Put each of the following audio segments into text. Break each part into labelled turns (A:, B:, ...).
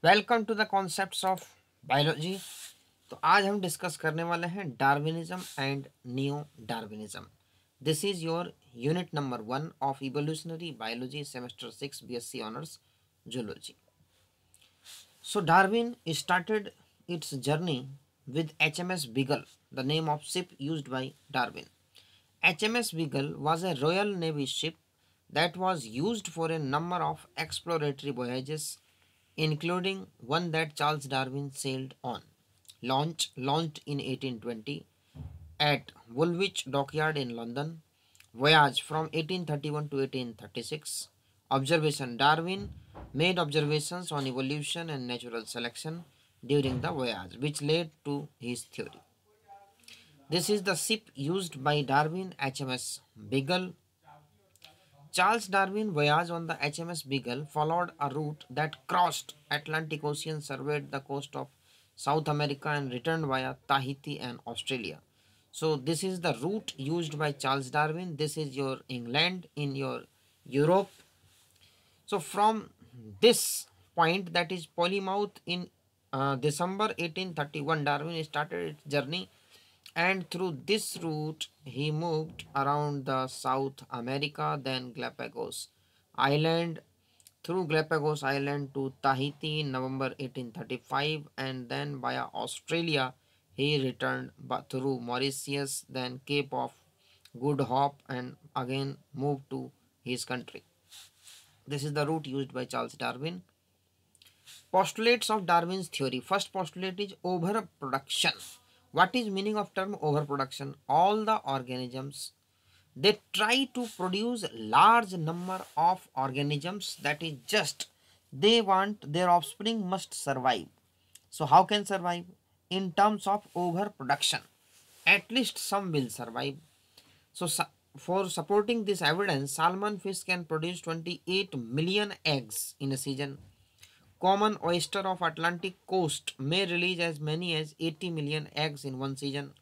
A: Welcome to the concepts of biology. तो आज हम डिस्कस करने वाले हैं Darwinism and neo Darwinism. This is your unit number 1 of evolutionary biology semester 6 BSc honours zoology. So Darwin started its journey with HMS Beagle, the name of ship used by Darwin. HMS Beagle was a Royal Navy ship that was used for a number of exploratory voyages, including one that Charles Darwin sailed on. Launched in 1820 at Woolwich Dockyard in London. Voyage from 1831 to 1836. Observation: Darwin made observations on evolution and natural selection during the voyage, which led to his theory. This is the ship used by Darwin, HMS Beagle. Charles Darwin voyage on the HMS Beagle followed a route that crossed Atlantic Ocean, surveyed the coast of South America and returned via Tahiti and Australia. So this is the route used by Charles Darwin. This is your England in your Europe. So from this point, that is Plymouth, in December 1831, Darwin started its journey, and through this route he moved around the South America, then Galapagos Island, through Galapagos Island to Tahiti in November 1835, and then via Australia he returned through Mauritius, then Cape of Good Hope, and again moved to his country. This is the route used by Charles Darwin. Postulates of Darwin's theory. First postulate is overproduction. What is meaning of term overproduction? All the organisms, they try to produce large number of organisms, that is just they want their offspring must survive. So how can survive? In terms of overproduction. At least some will survive. So for supporting this evidence, salmon fish can produce 28 million eggs in a season. Common oyster of Atlantic coast may release as many as 80 million eggs in one season.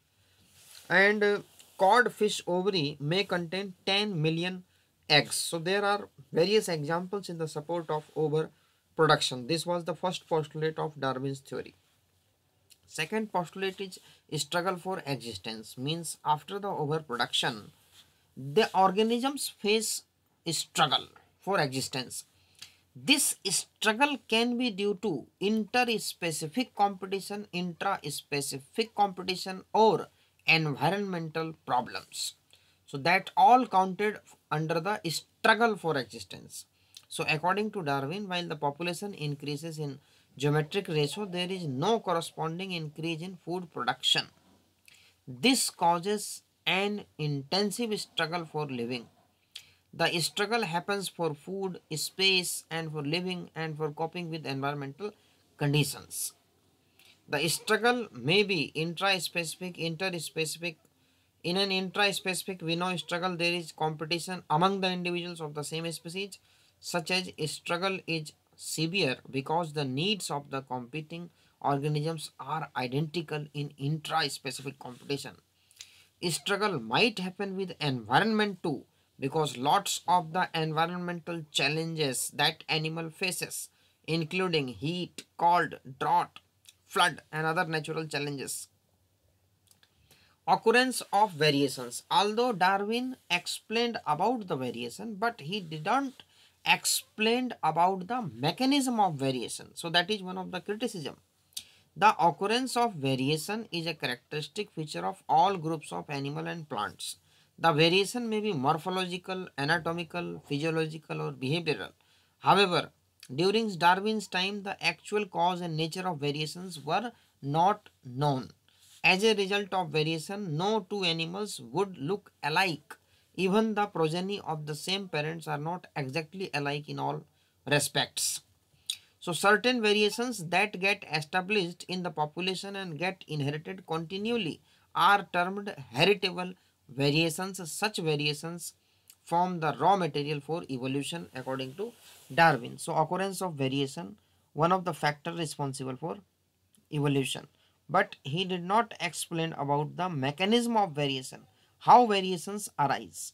A: And cod fish ovary may contain 10 million eggs. So there are various examples in the support of overproduction. This was the first postulate of Darwin's theory. Second postulate is struggle for existence. Means after the overproduction, the organisms face struggle for existence. This struggle can be due to interspecific competition, intraspecific competition, or environmental problems. So that all counted under the struggle for existence. So according to Darwin, while the population increases in geometric ratio, there is no corresponding increase in food production. This causes an intensive struggle for living. The struggle happens for food, space, and for living and for coping with environmental conditions. The struggle may be intraspecific, interspecific. In an intraspecific, we know struggle there is competition among the individuals of the same species. Such as struggle is severe because the needs of the competing organisms are identical in intraspecific competition. Struggle might happen with environment too, because lots of the environmental challenges that animal faces, including heat, cold, drought, flood, and other natural challenges. Occurrence of variations. Although Darwin explained about the variation, but he didn't explain about the mechanism of variation. So that is one of the criticism. The occurrence of variation is a characteristic feature of all groups of animal and plants. The variation may be morphological, anatomical, physiological, or behavioral. However, during Darwin's time, the actual cause and nature of variations were not known. As a result of variation, no two animals would look alike. Even the progeny of the same parents are not exactly alike in all respects. So certain variations that get established in the population and get inherited continually are termed heritable variations. Such variations form the raw material for evolution according to Darwin. So occurrence of variation, one of the factors responsible for evolution. But he did not explain about the mechanism of variation, how variations arise.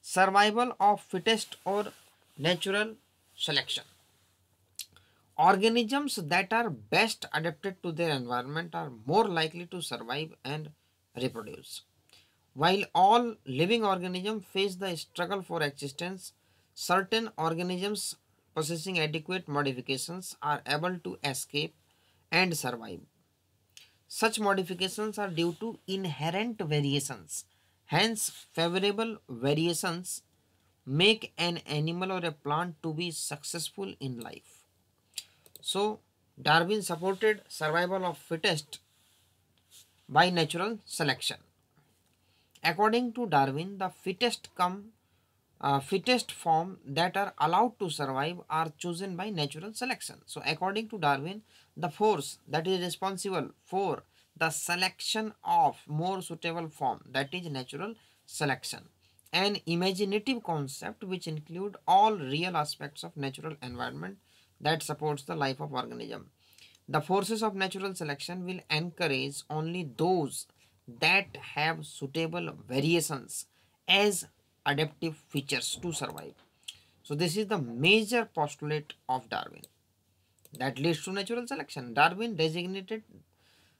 A: Survival of fittest or natural selection. Organisms that are best adapted to their environment are more likely to survive and reproduce. While all living organisms face the struggle for existence, certain organisms possessing adequate modifications are able to escape and survive. Such modifications are due to inherent variations. Hence, favorable variations make an animal or a plant to be successful in life. So, Darwin supported survival of fittest by natural selection. According to Darwin, the fittest form that are allowed to survive are chosen by natural selection. So, according to Darwin, the force that is responsible for the selection of more suitable form, that is natural selection, an imaginative concept which include all real aspects of natural environment that supports the life of organism. The forces of natural selection will encourage only those that have suitable variations as adaptive features to survive. So this is the major postulate of Darwin that leads to natural selection. Darwin designated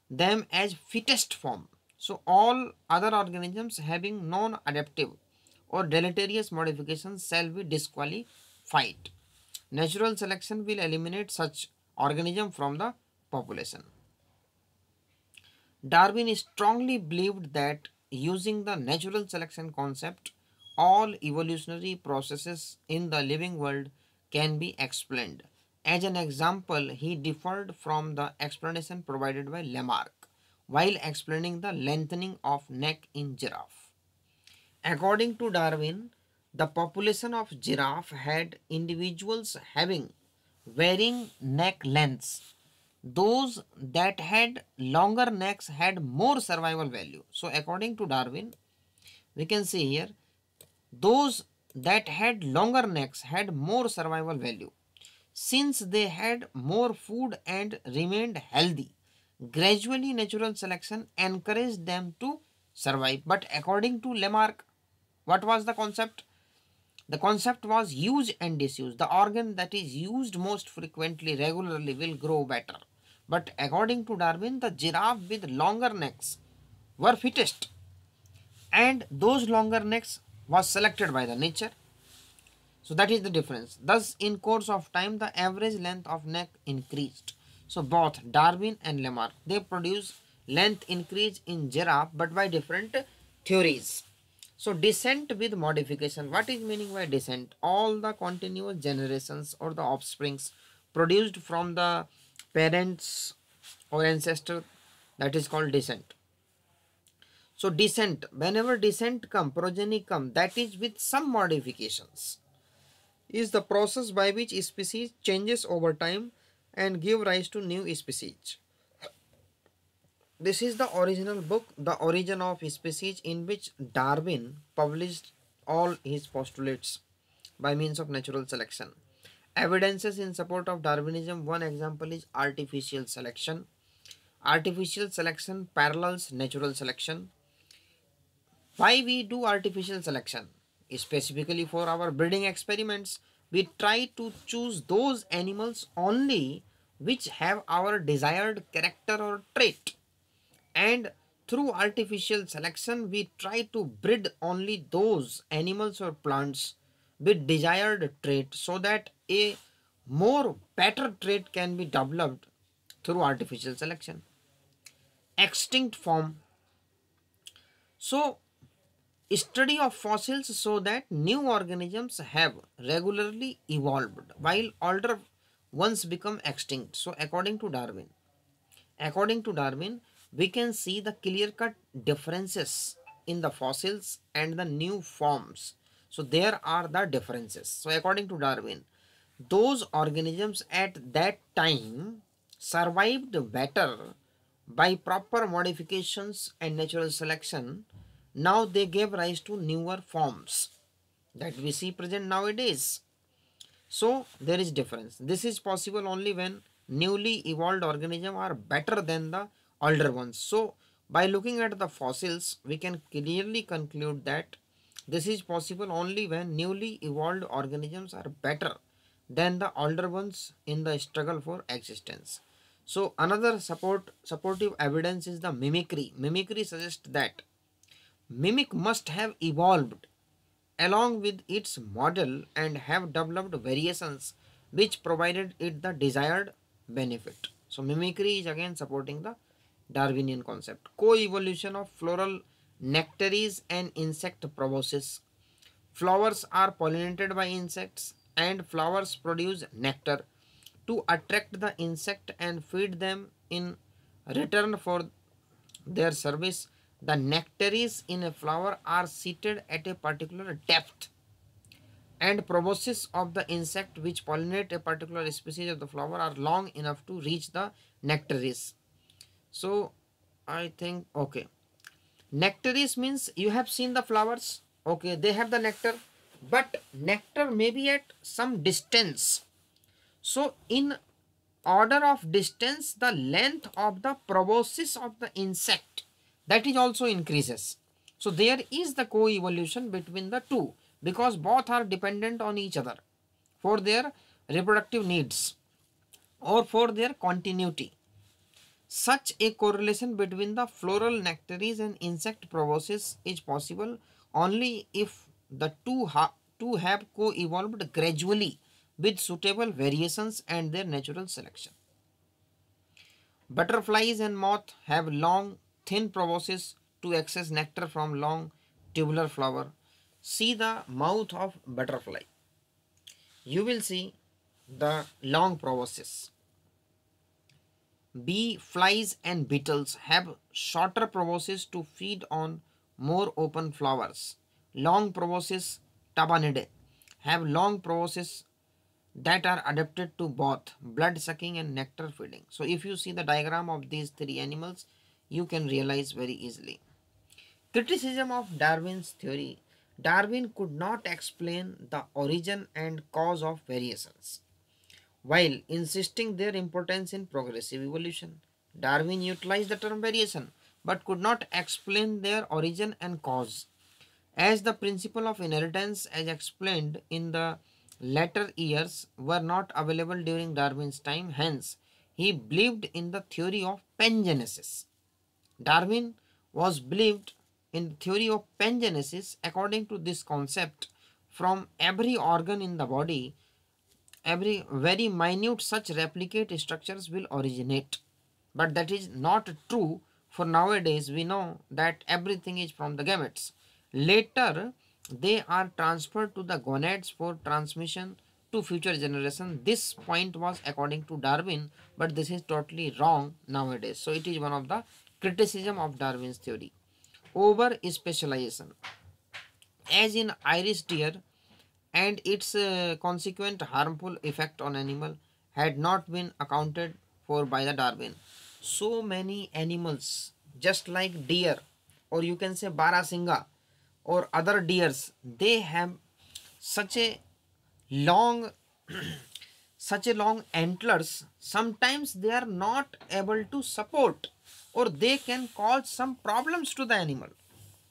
A: them as fittest form. So all other organisms having non-adaptive or deleterious modifications shall be disqualified. Natural selection will eliminate such organism from the population. Darwin strongly believed that using the natural selection concept, all evolutionary processes in the living world can be explained. As an example, he differed from the explanation provided by Lamarck while explaining the lengthening of neck in giraffe. According to Darwin, the population of giraffe had individuals having varying neck lengths. Those that had longer necks had more survival value. So according to Darwin, we can see here, those that had longer necks had more survival value since they had more food and remained healthy. Gradually, natural selection encouraged them to survive. But according to Lamarck, what was the concept? The concept was use and disuse. The organ that is used most frequently, regularly, will grow better. But according to Darwin, the giraffe with longer necks were fittest, and those longer necks was selected by the nature. So that is the difference. Thus, in course of time, the average length of neck increased. So both Darwin and Lamarck, they produce length increase in giraffe, but by different theories. So descent with modification. What is meaning by descent? All the continuous generations or the offsprings produced from the parents or ancestor, that is called descent. So descent, whenever descent come, progeny come, that is with some modifications, is the process by which a species changes over time and give rise to new species. This is the original book, The Origin of Species, in which Darwin published all his postulates by means of natural selection. Evidences in support of Darwinism. One example is artificial selection. Artificial selection parallels natural selection. Why we do artificial selection? Specifically for our breeding experiments, we try to choose those animals only which have our desired character or trait. And through artificial selection, we try to breed only those animals or plants with desired trait so that a more better trait can be developed through artificial selection. Extinct form. So study of fossils show that new organisms have regularly evolved while older ones become extinct. So according to Darwin, we can see the clear-cut differences in the fossils and the new forms. So there are the differences. So according to Darwin, those organisms at that time survived better by proper modifications and natural selection. Now they gave rise to newer forms that we see present nowadays. So there is difference. This is possible only when newly evolved organisms are better than the older ones. So by looking at the fossils, we can clearly conclude that this is possible only when newly evolved organisms are better than the older ones in the struggle for existence. So another supportive evidence is the mimicry. Mimicry suggests that mimic must have evolved along with its model and have developed variations which provided it the desired benefit. So mimicry is again supporting the Darwinian concept. Co-evolution of floral nectaries and insect proboscis. Flowers are pollinated by insects and flowers produce nectar to attract the insect and feed them in return for their service. The nectaries in a flower are seated at a particular depth, and proboscis of the insect which pollinate a particular species of the flower are long enough to reach the nectaries. So I think okay. Nectaries means you have seen the flowers. Okay, they have the nectar, but nectar may be at some distance. So in order of distance, the length of the proboscis of the insect, that is also increases. So there is the co-evolution between the two, because both are dependent on each other for their reproductive needs or for their continuity. Such a correlation between the floral nectaries and insect proboscis is possible only if the two have co-evolved gradually with suitable variations and their natural selection. Butterflies and moth have long, thin proboscis to access nectar from long tubular flower. See the mouth of butterfly. You will see the long proboscis. Bee, flies and beetles have shorter proboscis to feed on more open flowers. Long proboscis Tabanidae have long proboscis that are adapted to both blood sucking and nectar feeding. So if you see the diagram of these three animals, you can realize very easily. Criticism of Darwin's theory. Darwin could not explain the origin and cause of variations, while insisting their importance in progressive evolution. Darwin utilized the term variation but could not explain their origin and cause. As the principle of inheritance, as explained in the later years, were not available during Darwin's time, hence he believed in the theory of pangenesis. Darwin was believed in the theory of pangenesis. According to this concept, from every organ in the body, every very minute such replicate structures will originate. But that is not true, for nowadays we know that everything is from the gametes. Later they are transferred to the gonads for transmission to future generation. This point was according to Darwin, but this is totally wrong nowadays. So it is one of the criticism of Darwin's theory. Over specialization, as in Irish deer, and its consequent harmful effect on animal had not been accounted for by the Darwin. So many animals, just like deer, or you can say Barasinga, or other deers, they have such a long such a long antlers. Sometimes they are not able to support, or they can cause some problems to the animal.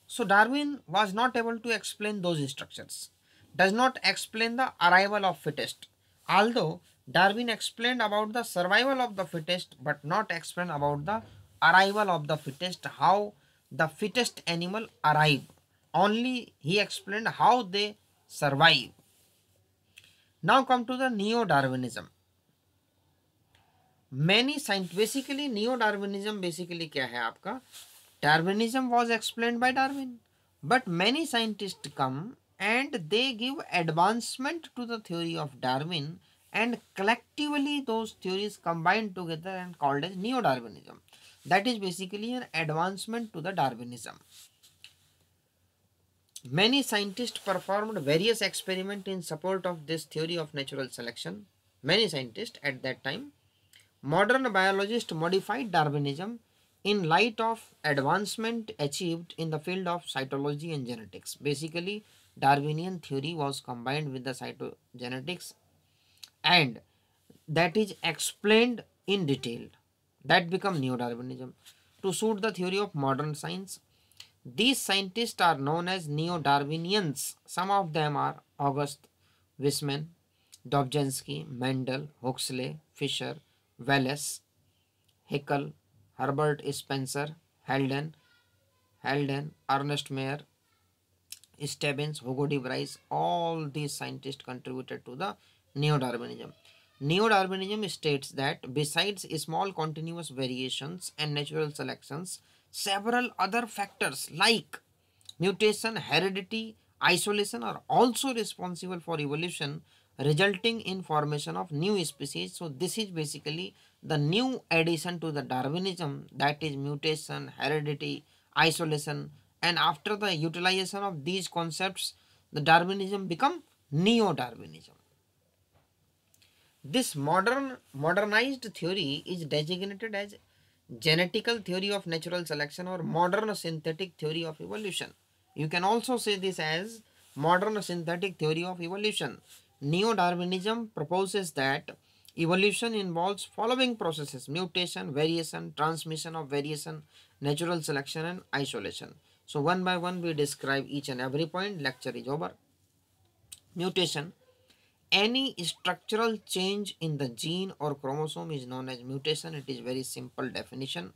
A: So Darwin was not able to explain those structures, does not explain the arrival of fittest. Although Darwin explained about the survival of the fittest, but not explain about the arrival of the fittest, how the fittest animal arrive. Only he explained how they survive. Now come to the Neo-Darwinism. Many scientists, basically Neo-Darwinism basically क्या है आपका? Darwinism was explained by Darwin, but many scientists come and they give advancement to the theory of Darwin, and collectively those theories combined together and called as Neo-Darwinism. That is basically an advancement to the Darwinism. Many scientists performed various experiments in support of this theory of natural selection. Many scientists at that time. Modern biologists modified Darwinism in light of advancement achieved in the field of cytology and genetics. Basically, Darwinian theory was combined with the cytogenetics, and that is explained in detail. That become Neo-Darwinism to suit the theory of modern science. These scientists are known as Neo-Darwinians. Some of them are August Weismann, Dobzhansky, Mendel, Huxley, Fisher, Wallace, Haeckel, Herbert Spencer, Halden, Ernest Mayr, Stebbins, Hugo de Vries, all these scientists contributed to the Neo-Darwinism. Neo-Darwinism states that besides small continuous variations and natural selections, several other factors like mutation, heredity, isolation are also responsible for evolution, resulting in formation of new species. So this is basically the new addition to the Darwinism, that is mutation, heredity, isolation, and after the utilization of these concepts, the Darwinism become Neo-Darwinism. This modernized theory is designated as genetical theory of natural selection or modern synthetic theory of evolution. You can also say this as modern synthetic theory of evolution. Neo-Darwinism proposes that evolution involves following processes: mutation, variation, transmission of variation, natural selection, and isolation. So one by one we describe each and every point. Lecture is over. Mutation. Any structural change in the gene or chromosome is known as mutation. It is very simple definition.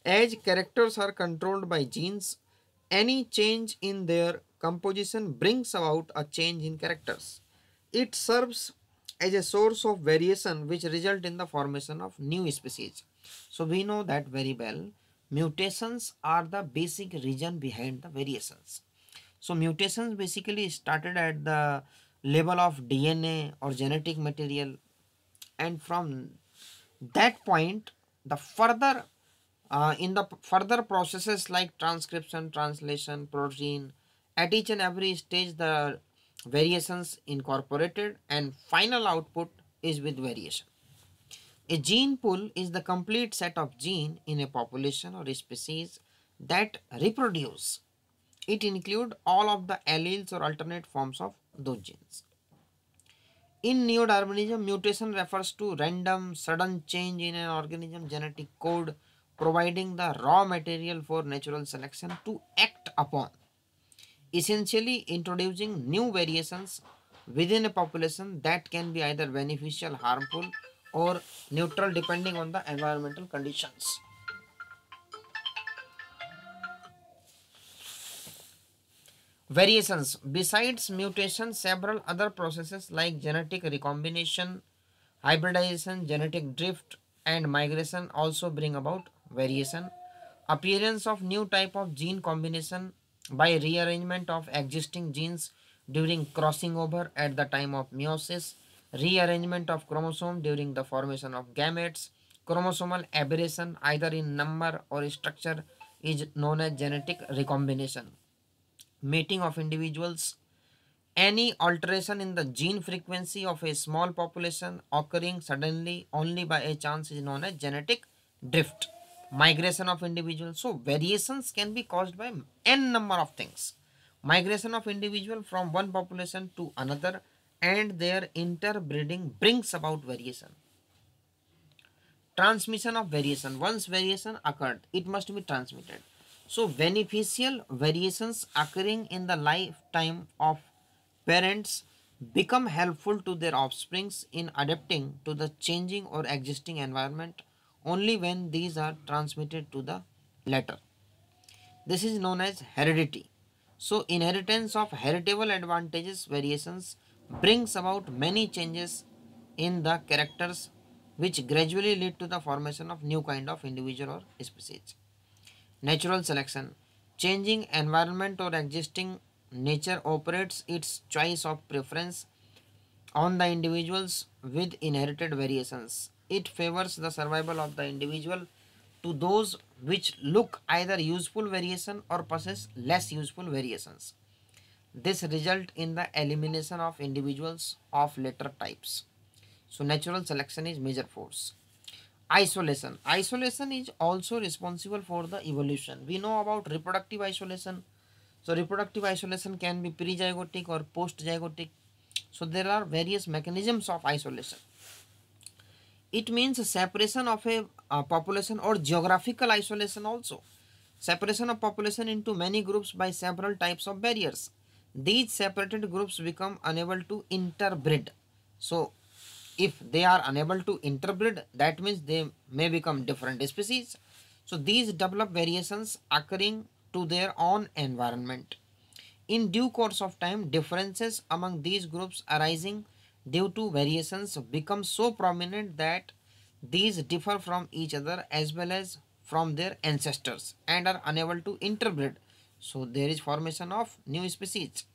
A: As characters are controlled by genes, any change in their composition brings about a change in characters. It serves as a source of variation which result in the formation of new species. So we know that very well. Mutations are the basic reason behind the variations. So mutations basically started at the level of DNA or genetic material, and from that point the further in the further processes like transcription, translation, protein, at each and every stage the variations incorporated and final output is with variation. A gene pool is the complete set of gene in a population or a species that reproduce. It includes all of the alleles or alternate forms of those genes. In Neo-Darwinism, mutation refers to random, sudden change in an organism genetic code, providing the raw material for natural selection to act upon, essentially introducing new variations within a population that can be either beneficial, harmful, or neutral depending on the environmental conditions. Variations. Besides mutation, several other processes like genetic recombination, hybridization, genetic drift, and migration also bring about variation. Appearance of new type of gene combination by rearrangement of existing genes during crossing over at the time of meiosis, rearrangement of chromosome during the formation of gametes, chromosomal aberration either in number or structure is known as genetic recombination. Mating of individuals. Any alteration in the gene frequency of a small population occurring suddenly only by a chance is known as genetic drift. Migration of individuals. So variations can be caused by n number of things. Migration of individual from one population to another and their interbreeding brings about variation. Transmission of variation. Once variation occurred, it must be transmitted. So beneficial variations occurring in the lifetime of parents become helpful to their offsprings in adapting to the changing or existing environment only when these are transmitted to the latter. This is known as heredity. So inheritance of heritable advantages variations brings about many changes in the characters which gradually lead to the formation of new kind of individual or species. Natural selection. Changing environment or existing nature operates its choice of preference on the individuals with inherited variations. It favors the survival of the individual to those which look either useful variation or possess less useful variations. This result in the elimination of individuals of later types. So natural selection is major force. Isolation. Isolation is also responsible for the evolution. We know about reproductive isolation. So reproductive isolation can be pre-zygotic or post-zygotic. So there are various mechanisms of isolation. It means a separation of a population or geographical isolation also. Separation of population into many groups by several types of barriers. These separated groups become unable to interbreed. So if they are unable to interbreed, that means they may become different species. So these develop variations occurring to their own environment. In due course of time, differences among these groups arising due to variations become so prominent that these differ from each other as well as from their ancestors and are unable to interbreed. So there is formation of new species.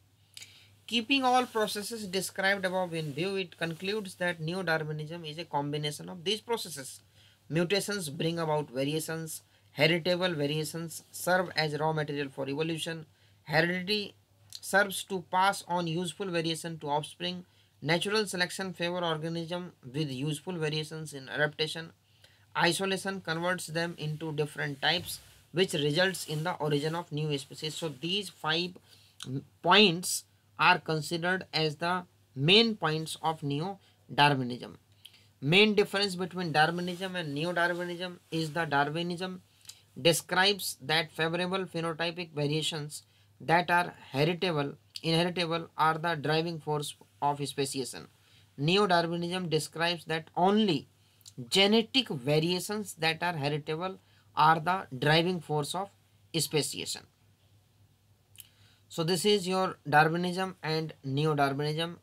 A: Keeping all processes described above in view, it concludes that neo-Darwinism is a combination of these processes. Mutations bring about variations, heritable variations serve as raw material for evolution, heredity serves to pass on useful variation to offspring, natural selection favor organisms with useful variations in adaptation, isolation converts them into different types which results in the origin of new species. So these five points are considered as the main points of neo-Darwinism. Main difference between Darwinism and neo-Darwinism is the Darwinism describes that favorable phenotypic variations that are inheritable are the driving force of speciation. Neo-Darwinism describes that only genetic variations that are heritable are the driving force of speciation. So this is your Darwinism and neo-Darwinism.